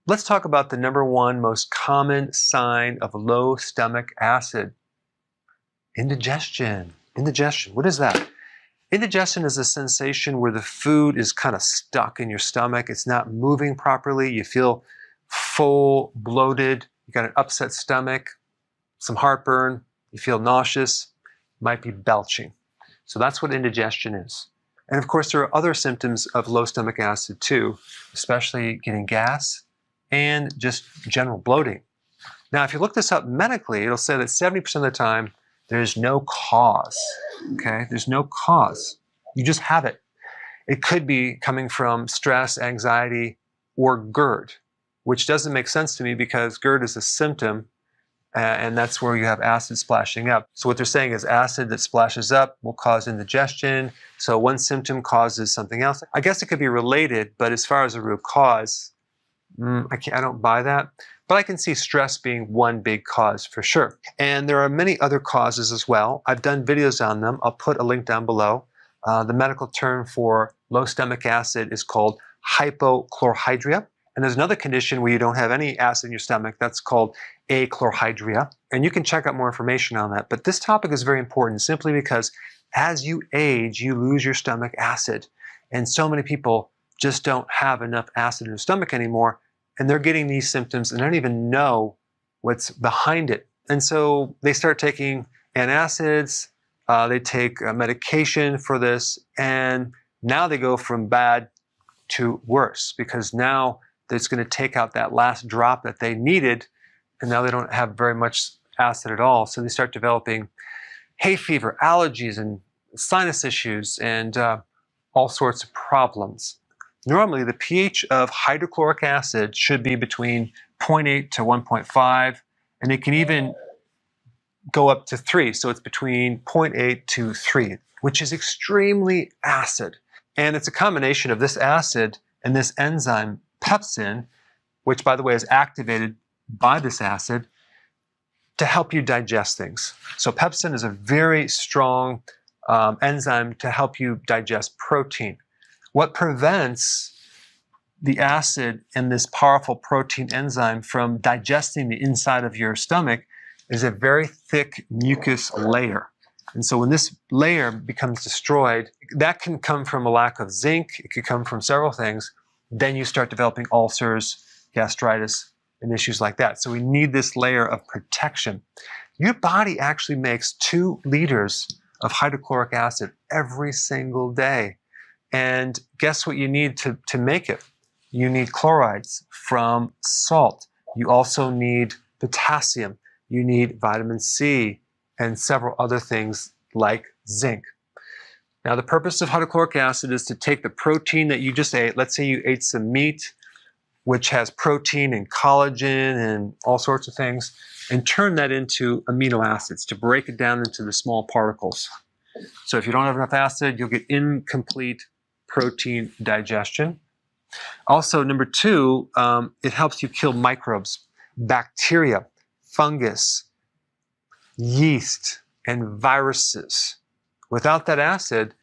Let's talk about the #1 most common sign of low stomach acid. Indigestion. Indigestion. What is that? Indigestion is a sensation where the food is kind of stuck in your stomach. It's not moving properly. You feel full, bloated. You got an upset stomach, some heartburn. You feel nauseous. Might be belching. So that's what indigestion is. And of course, there are other symptoms of low stomach acid too, especially getting gas and just general bloating. Now, if you look this up medically, it'll say that 70% of the time, there's no cause, okay? There's no cause. You just have it. It could be coming from stress, anxiety, or GERD, which doesn't make sense to me because GERD is a symptom, and that's where you have acid splashing up. So what they're saying is acid that splashes up will cause indigestion. So one symptom causes something else. I guess it could be related, but as far as a root cause, I don't buy that. But I can see stress being one big cause for sure. And there are many other causes as well. I've done videos on them. I'll put a link down below. The medical term for low stomach acid is called hypochlorhydria. And there's another condition where you don't have any acid in your stomach. That's called achlorhydria. And you can check out more information on that. But this topic is very important simply because as you age, you lose your stomach acid. And so many people just don't have enough acid in their stomach anymore. And they're getting these symptoms and they don't even know what's behind it. And so they start taking antacids, they take medication for this, and now they go from bad to worse because now it's going to take out that last drop that they needed, and now they don't have very much acid at all. So they start developing hay fever, allergies, and sinus issues, and all sorts of problems. Normally, the pH of hydrochloric acid should be between 0.8 to 1.5, and it can even go up to 3. So it's between 0.8 to 3, which is extremely acid. And it's a combination of this acid and this enzyme, pepsin, which, by the way, is activated by this acid to help you digest things. So pepsin is a very strong enzyme to help you digest protein. What prevents the acid in this powerful protein enzyme from digesting the inside of your stomach is a very thick mucus layer. And so when this layer becomes destroyed, that can come from a lack of zinc, it could come from several things. Then you start developing ulcers, gastritis, and issues like that. So we need this layer of protection. Your body actually makes 2 liters of hydrochloric acid every single day. And guess what you need to make it? You need chlorides from salt. You also need potassium. You need vitamin C and several other things like zinc. Now, the purpose of hydrochloric acid is to take the protein that you just ate. Let's say you ate some meat, which has protein and collagen and all sorts of things, and turn that into amino acids to break it down into the small particles. So if you don't have enough acid, you'll get incomplete protein digestion. Also, #2, it helps you kill microbes, bacteria, fungus, yeast, and viruses. Without that acid,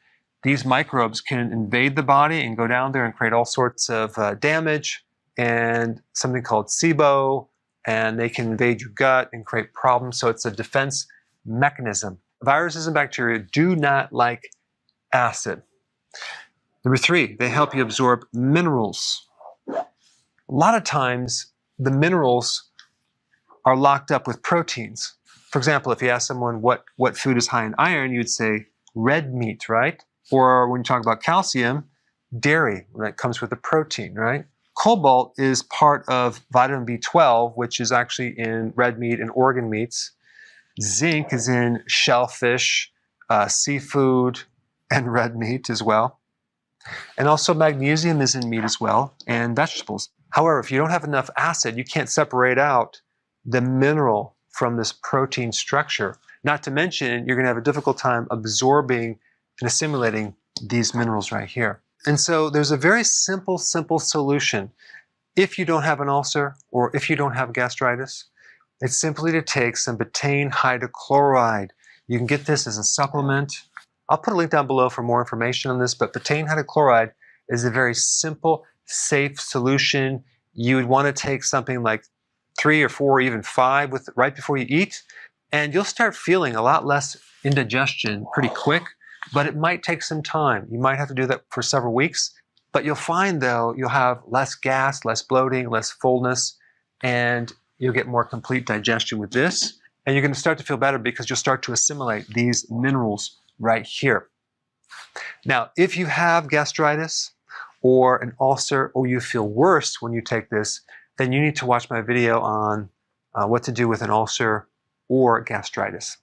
these microbes can invade the body and go down there and create all sorts of damage and something called SIBO, and they can invade your gut and create problems. So it's a defense mechanism. Viruses and bacteria do not like acid. #3, they help you absorb minerals. A lot of times, the minerals are locked up with proteins. For example, if you ask someone what food is high in iron, you'd say red meat, right? Or when you talk about calcium, dairy, that comes with a protein, right? Cobalt is part of vitamin B12, which is actually in red meat and organ meats. Zinc is in shellfish, seafood, and red meat as well. And also magnesium is in meat as well, and vegetables. However, if you don't have enough acid, you can't separate out the mineral from this protein structure. Not to mention, you're going to have a difficult time absorbing and assimilating these minerals right here. And so there's a very simple solution. If you don't have an ulcer or if you don't have gastritis, it's simply to take some betaine hydrochloride. You can get this as a supplement. I'll put a link down below for more information on this, but betaine hydrochloride is a very simple, safe solution. you would want to take something like 3 or 4, even 5 right before you eat, and you'll start feeling a lot less indigestion pretty quick, but it might take some time. You might have to do that for several weeks, but you'll find though you'll have less gas, less bloating, less fullness, and you'll get more complete digestion with this. And you're going to start to feel better because you'll start to assimilate these minerals right here. Now, if you have gastritis or an ulcer, or you feel worse when you take this, then you need to watch my video on what to do with an ulcer or gastritis.